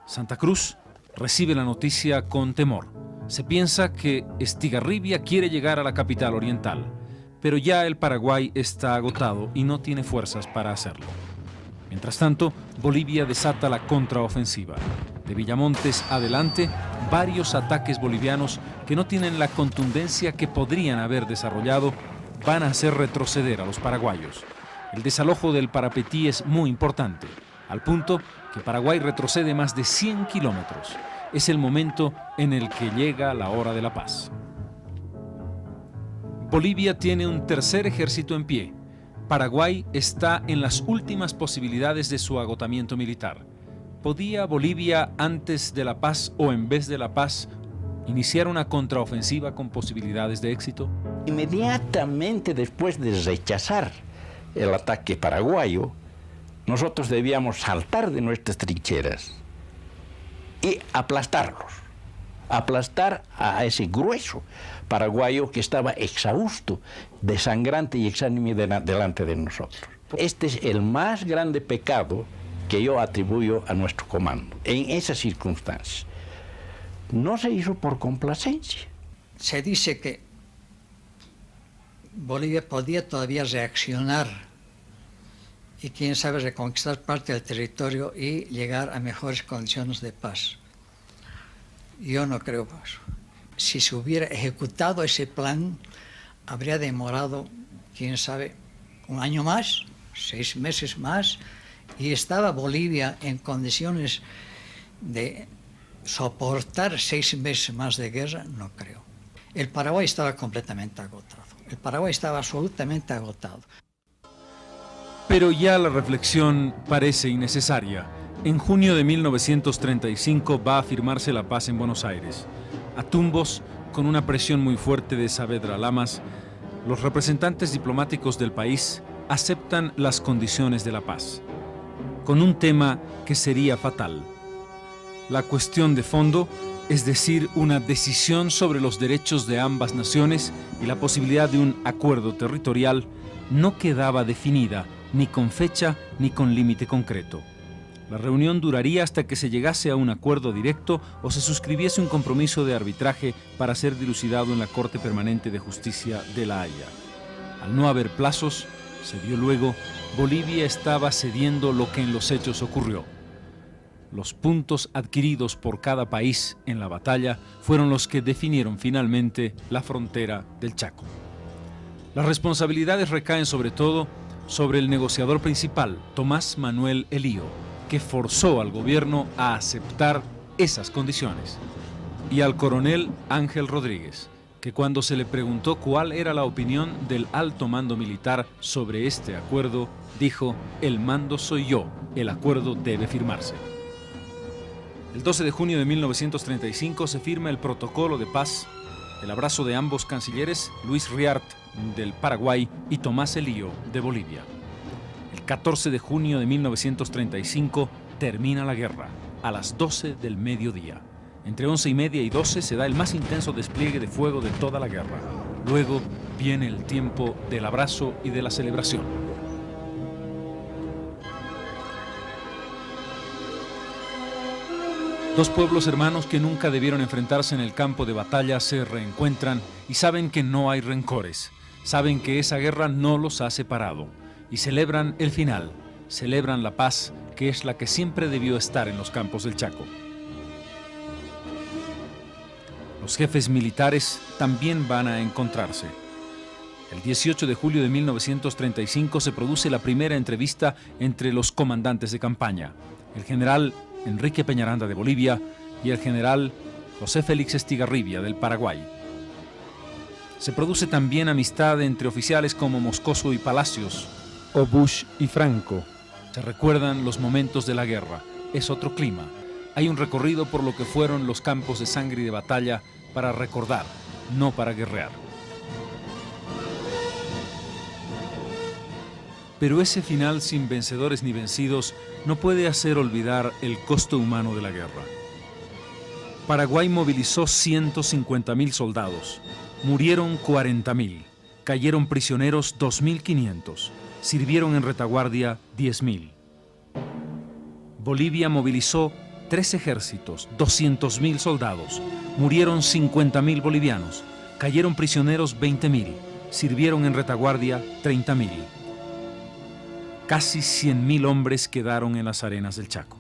Santa Cruz recibe la noticia con temor. Se piensa que Estigarribia quiere llegar a la capital oriental, pero ya el Paraguay está agotado y no tiene fuerzas para hacerlo. Mientras tanto, Bolivia desata la contraofensiva. De Villamontes adelante, varios ataques bolivianos que no tienen la contundencia que podrían haber desarrollado van a hacer retroceder a los paraguayos. El desalojo del Parapetí es muy importante, al punto que Paraguay retrocede más de 100 kilómetros. Es el momento en el que llega la hora de la paz. Bolivia tiene un tercer ejército en pie. Paraguay está en las últimas posibilidades de su agotamiento militar. ¿Podía Bolivia, antes de la paz o en vez de la paz, iniciar una contraofensiva con posibilidades de éxito? Inmediatamente después de rechazar el ataque paraguayo, nosotros debíamos saltar de nuestras trincheras y aplastarlos, aplastar a ese grueso paraguayo que estaba exhausto, desangrante y exánime delante de nosotros. Este es el más grande pecado que yo atribuyo a nuestro comando en esas circunstancias. No se hizo por complacencia. Se dice que Bolivia podía todavía reaccionar y quién sabe reconquistar parte del territorio y llegar a mejores condiciones de paz. Yo no creo eso. Si se hubiera ejecutado ese plan, habría demorado, quién sabe, un año más, 6 meses más, y estaba Bolivia en condiciones de soportar 6 meses más de guerra, no creo. El Paraguay estaba completamente agotado. El Paraguay estaba absolutamente agotado. Pero ya la reflexión parece innecesaria. En junio de 1935 va a firmarse la paz en Buenos Aires. A tumbos, con una presión muy fuerte de Saavedra Lamas, los representantes diplomáticos del país aceptan las condiciones de la paz, con un tema que sería fatal: la cuestión de fondo, es decir, una decisión sobre los derechos de ambas naciones y la posibilidad de un acuerdo territorial, no quedaba definida ni con fecha ni con límite concreto. La reunión duraría hasta que se llegase a un acuerdo directo o se suscribiese un compromiso de arbitraje para ser dilucidado en la Corte Permanente de Justicia de La Haya. Al no haber plazos, se vio luego, Bolivia estaba cediendo lo que en los hechos ocurrió. Los puntos adquiridos por cada país en la batalla fueron los que definieron finalmente la frontera del Chaco. Las responsabilidades recaen sobre todo sobre el negociador principal, Tomás Manuel Elío, que forzó al gobierno a aceptar esas condiciones, y al coronel Ángel Rodríguez, que cuando se le preguntó cuál era la opinión del alto mando militar sobre este acuerdo, dijo: el mando soy yo, el acuerdo debe firmarse. El 12 de junio de 1935 se firma el protocolo de paz, el abrazo de ambos cancilleres, Luis Riart del Paraguay y Tomás Elío de Bolivia. El 14 de junio de 1935 termina la guerra, a las 12 del mediodía. Entre 11:30 y 12 se da el más intenso despliegue de fuego de toda la guerra. Luego viene el tiempo del abrazo y de la celebración. Dos pueblos hermanos que nunca debieron enfrentarse en el campo de batalla se reencuentran y saben que no hay rencores. Saben que esa guerra no los ha separado y celebran el final, celebran la paz, que es la que siempre debió estar en los campos del Chaco. Los jefes militares también van a encontrarse. El 18 de julio de 1935 se produce la primera entrevista entre los comandantes de campaña, el general Enrique Peñaranda de Bolivia y el general José Félix Estigarribia del Paraguay. Se produce también amistad entre oficiales como Moscoso y Palacios, o Bush y Franco. Se recuerdan los momentos de la guerra. Es otro clima. Hay un recorrido por lo que fueron los campos de sangre y de batalla para recordar, no para guerrear. Pero ese final sin vencedores ni vencidos no puede hacer olvidar el costo humano de la guerra. Paraguay movilizó 150.000 soldados, murieron 40.000, cayeron prisioneros 2.500, sirvieron en retaguardia 10.000. Bolivia movilizó 3 ejércitos, 200.000 soldados, murieron 50.000 bolivianos, cayeron prisioneros 20.000, sirvieron en retaguardia 30.000. Casi 100.000 hombres quedaron en las arenas del Chaco.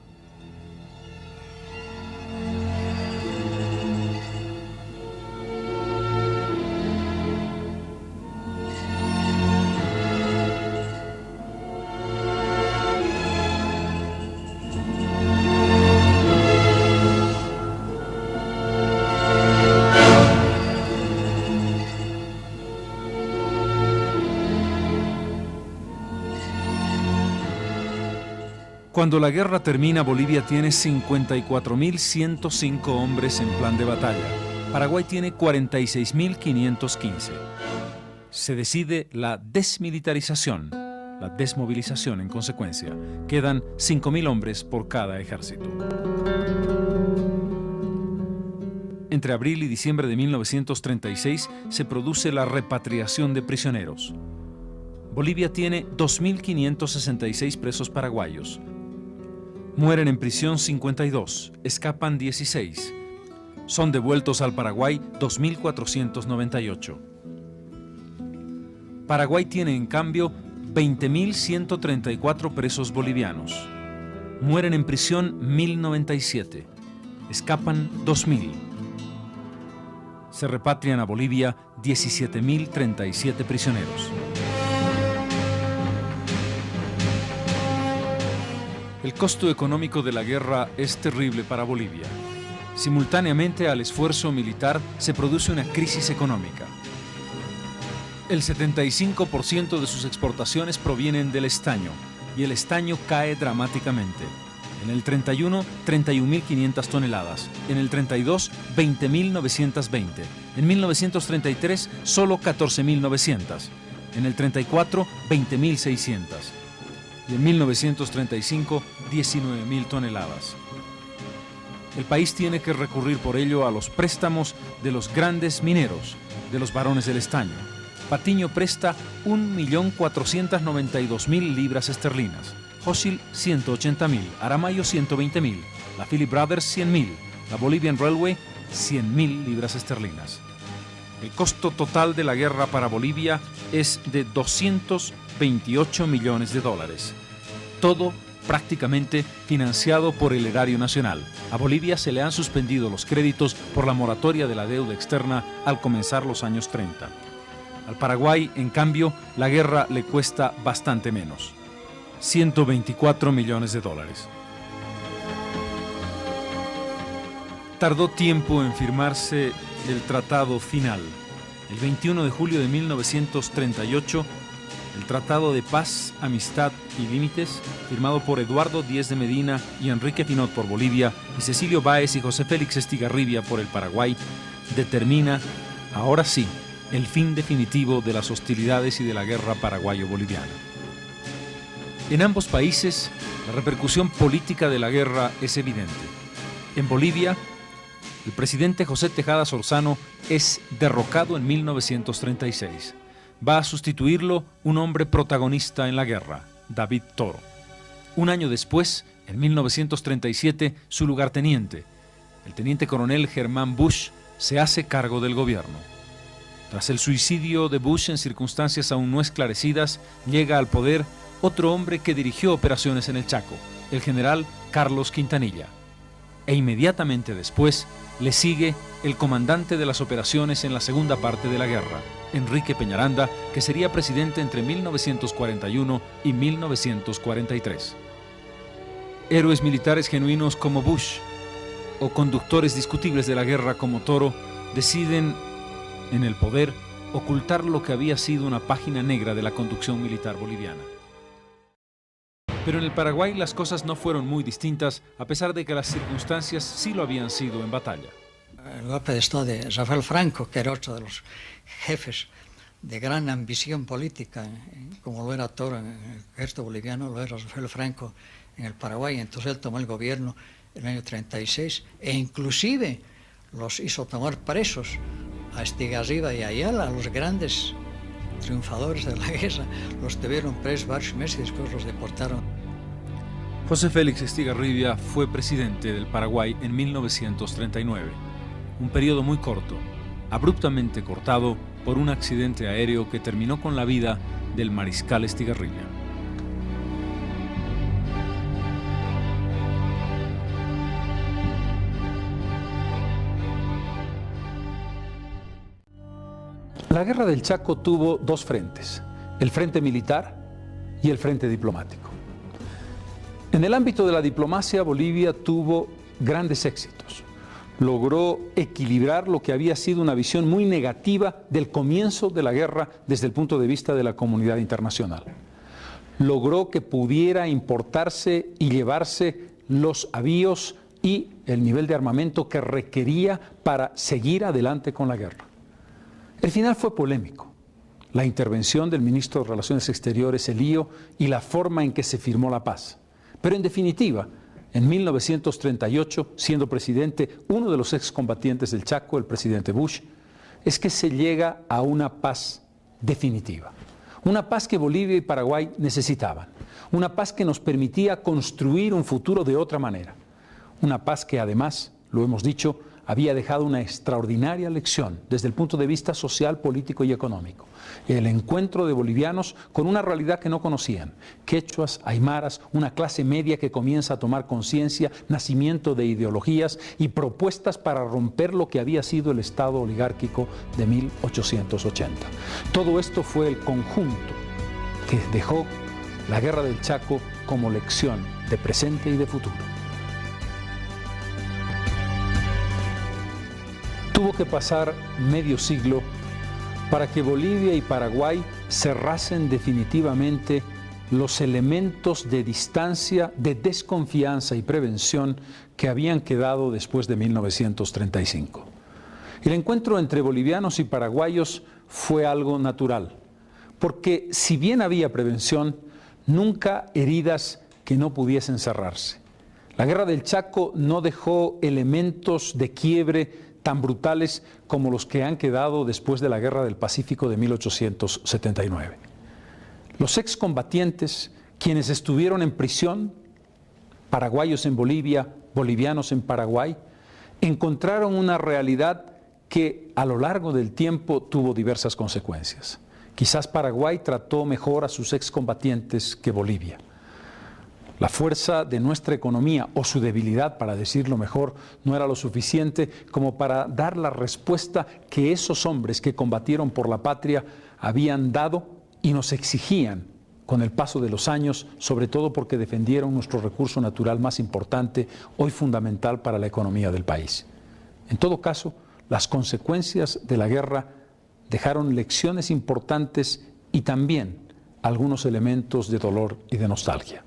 Cuando la guerra termina, Bolivia tiene 54.105 hombres en plan de batalla. Paraguay tiene 46.515. Se decide la desmilitarización, la desmovilización en consecuencia. Quedan 5.000 hombres por cada ejército. Entre abril y diciembre de 1936 se produce la repatriación de prisioneros. Bolivia tiene 2.566 presos paraguayos. Mueren en prisión 52, escapan 16. Son devueltos al Paraguay 2.498. Paraguay tiene en cambio 20.134 presos bolivianos. Mueren en prisión 1.097, escapan 2.000. Se repatrian a Bolivia 17.037 prisioneros. El costo económico de la guerra es terrible para Bolivia. Simultáneamente al esfuerzo militar se produce una crisis económica. El 75% de sus exportaciones provienen del estaño, y el estaño cae dramáticamente. En el 31, 31.500 toneladas. En el 32, 20.920. En 1933, solo 14.900. En el 34, 20.600. Y en 1935, 19.000 toneladas. El país tiene que recurrir por ello a los préstamos de los grandes mineros, de los varones del estaño. Patiño presta 1.492.000 libras esterlinas. Hochschild 180.000, Aramayo 120.000, la Philip Brothers 100.000, la Bolivian Railway 100.000 libras esterlinas. El costo total de la guerra para Bolivia es de 228 millones de dólares. Todo prácticamente financiado por el erario nacional. A Bolivia se le han suspendido los créditos por la moratoria de la deuda externa al comenzar los años 30. Al Paraguay, en cambio, la guerra le cuesta bastante menos. 124 millones de dólares. Tardó tiempo en firmarse el tratado final. El 21 de julio de 1938, el Tratado de Paz, Amistad y Límites, firmado por Eduardo Díez de Medina y Enrique Finot por Bolivia y Cecilio Báez y José Félix Estigarribia por el Paraguay, determina, ahora sí, el fin definitivo de las hostilidades y de la guerra paraguayo-boliviana. En ambos países, la repercusión política de la guerra es evidente. En Bolivia, el presidente José Tejada Sorzano es derrocado en 1936. Va a sustituirlo un hombre protagonista en la guerra, David Toro. Un año después, en 1937, su lugarteniente, el teniente coronel Germán Busch, se hace cargo del gobierno. Tras el suicidio de Busch en circunstancias aún no esclarecidas, llega al poder otro hombre que dirigió operaciones en el Chaco, el general Carlos Quintanilla. E inmediatamente después le sigue el comandante de las operaciones en la segunda parte de la guerra, Enrique Peñaranda, que sería presidente entre 1941 y 1943. Héroes militares genuinos como Busch o conductores discutibles de la guerra como Toro deciden, en el poder, ocultar lo que había sido una página negra de la conducción militar boliviana. Pero en el Paraguay las cosas no fueron muy distintas, a pesar de que las circunstancias sí lo habían sido en batalla. El golpe de Estado de Rafael Franco, que era otro de los jefes de gran ambición política, como lo era Toro en el ejército boliviano, lo era Rafael Franco en el Paraguay. Entonces él tomó el gobierno en el año 36 e inclusive los hizo tomar presos a Estigarribia y a Ayala, a los grandes triunfadores de la guerra. Los tuvieron presos varios meses y después los deportaron. José Félix Estigarribia fue presidente del Paraguay en 1939, un periodo muy corto, abruptamente cortado por un accidente aéreo que terminó con la vida del mariscal Estigarribia. La guerra del Chaco tuvo dos frentes, el frente militar y el frente diplomático. En el ámbito de la diplomacia, Bolivia tuvo grandes éxitos. Logró equilibrar lo que había sido una visión muy negativa del comienzo de la guerra desde el punto de vista de la comunidad internacional. Logró que pudiera importarse y llevarse los avíos y el nivel de armamento que requería para seguir adelante con la guerra. El final fue polémico. La intervención del ministro de Relaciones Exteriores, Elío, y la forma en que se firmó la paz. Pero en definitiva, en 1938, siendo presidente uno de los excombatientes del Chaco, el presidente Busch, es que se llega a una paz definitiva. Una paz que Bolivia y Paraguay necesitaban. Una paz que nos permitía construir un futuro de otra manera. Una paz que además, lo hemos dicho, había dejado una extraordinaria lección desde el punto de vista social, político y económico. El encuentro de bolivianos con una realidad que no conocían, quechuas, aymaras, una clase media que comienza a tomar conciencia, nacimiento de ideologías y propuestas para romper lo que había sido el Estado oligárquico de 1880. Todo esto fue el conjunto que dejó la Guerra del Chaco como lección de presente y de futuro. Tuvo que pasar medio siglo para que Bolivia y Paraguay cerrasen definitivamente los elementos de distancia, de desconfianza y prevención que habían quedado después de 1935. El encuentro entre bolivianos y paraguayos fue algo natural, porque si bien había prevención, nunca heridas que no pudiesen cerrarse. La guerra del Chaco no dejó elementos de quiebre tan brutales como los que han quedado después de la Guerra del Pacífico de 1879. Los excombatientes, quienes estuvieron en prisión, paraguayos en Bolivia, bolivianos en Paraguay, encontraron una realidad que a lo largo del tiempo tuvo diversas consecuencias. Quizás Paraguay trató mejor a sus excombatientes que Bolivia. La fuerza de nuestra economía, o su debilidad, para decirlo mejor, no era lo suficiente como para dar la respuesta que esos hombres que combatieron por la patria habían dado y nos exigían con el paso de los años, sobre todo porque defendieron nuestro recurso natural más importante, hoy fundamental para la economía del país. En todo caso, las consecuencias de la guerra dejaron lecciones importantes y también algunos elementos de dolor y de nostalgia.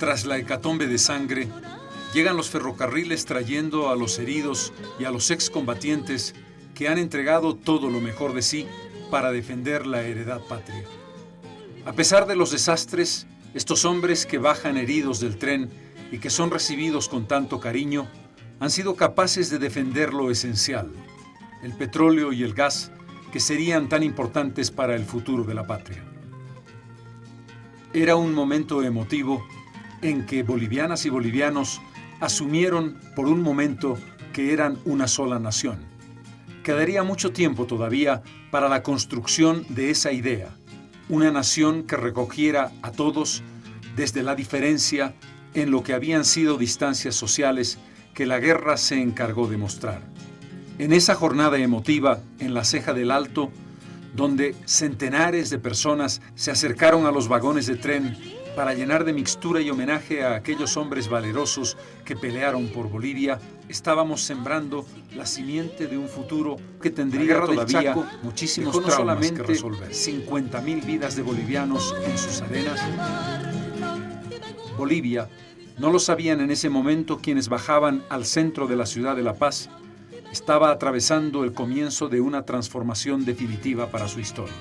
Tras la hecatombe de sangre, llegan los ferrocarriles trayendo a los heridos y a los excombatientes que han entregado todo lo mejor de sí para defender la heredad patria. A pesar de los desastres, estos hombres que bajan heridos del tren y que son recibidos con tanto cariño, han sido capaces de defender lo esencial, el petróleo y el gas, que serían tan importantes para el futuro de la patria. Era un momento emotivo en que bolivianas y bolivianos asumieron por un momento que eran una sola nación. Quedaría mucho tiempo todavía para la construcción de esa idea, una nación que recogiera a todos desde la diferencia en lo que habían sido distancias sociales que la guerra se encargó de mostrar. En esa jornada emotiva en la Ceja del Alto, donde centenares de personas se acercaron a los vagones de tren para llenar de mixtura y homenaje a aquellos hombres valerosos que pelearon por Bolivia, estábamos sembrando la simiente de un futuro que tendría todavía muchísimos traumas que resolver. 50.000 vidas de bolivianos en sus arenas. Bolivia, no lo sabían en ese momento quienes bajaban al centro de la ciudad de La Paz, estaba atravesando el comienzo de una transformación definitiva para su historia.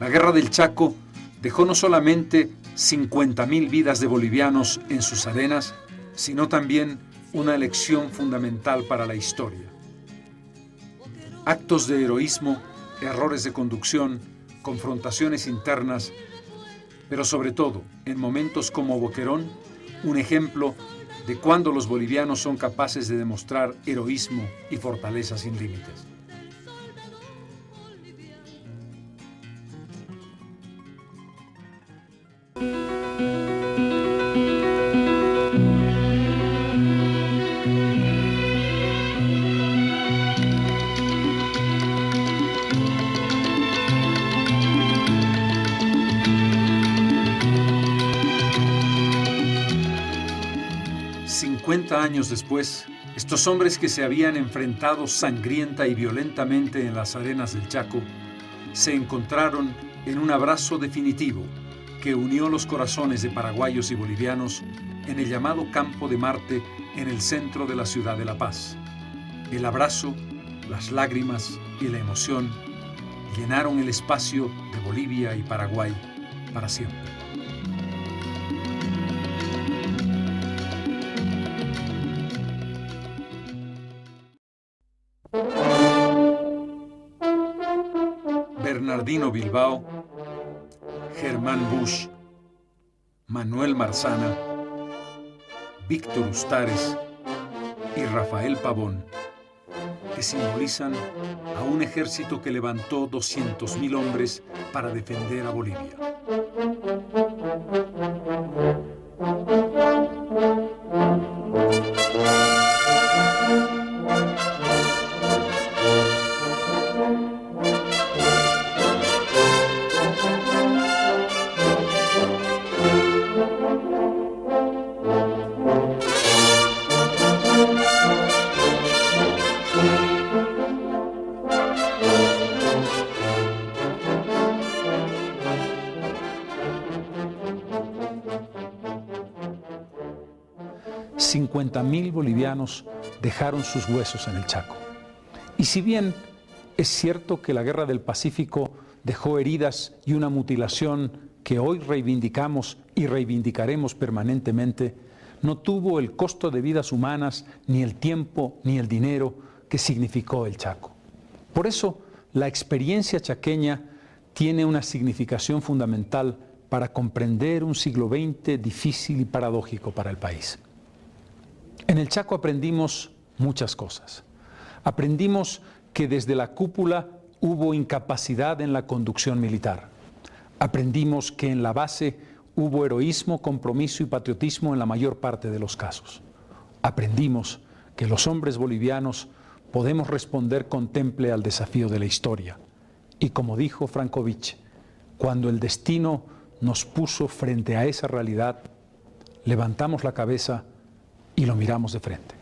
La Guerra del Chaco dejó no solamente 50.000 vidas de bolivianos en sus arenas, sino también una lección fundamental para la historia. Actos de heroísmo, errores de conducción, confrontaciones internas, pero sobre todo, en momentos como Boquerón, un ejemplo de cuando los bolivianos son capaces de demostrar heroísmo y fortaleza sin límites. Años después, estos hombres que se habían enfrentado sangrienta y violentamente en las arenas del Chaco, se encontraron en un abrazo definitivo que unió los corazones de paraguayos y bolivianos en el llamado Campo de Marte en el centro de la ciudad de La Paz. El abrazo, las lágrimas y la emoción llenaron el espacio de Bolivia y Paraguay para siempre. Bernardino Bilbao, Germán Busch, Manuel Marzana, Víctor Ustares y Rafael Pavón, que simbolizan a un ejército que levantó 200.000 hombres para defender a Bolivia. $50.000 bolivianos dejaron sus huesos en el Chaco. Y si bien es cierto que la Guerra del Pacífico dejó heridas y una mutilación que hoy reivindicamos y reivindicaremos permanentemente, no tuvo el costo de vidas humanas, ni el tiempo, ni el dinero que significó el Chaco. Por eso, la experiencia chaqueña tiene una significación fundamental para comprender un siglo XX difícil y paradójico para el país. En el Chaco aprendimos muchas cosas. Aprendimos que desde la cúpula hubo incapacidad en la conducción militar. Aprendimos que en la base hubo heroísmo, compromiso y patriotismo en la mayor parte de los casos. Aprendimos que los hombres bolivianos podemos responder con temple al desafío de la historia. Y como dijo Frankovich, cuando el destino nos puso frente a esa realidad, levantamos la cabeza y lo miramos de frente.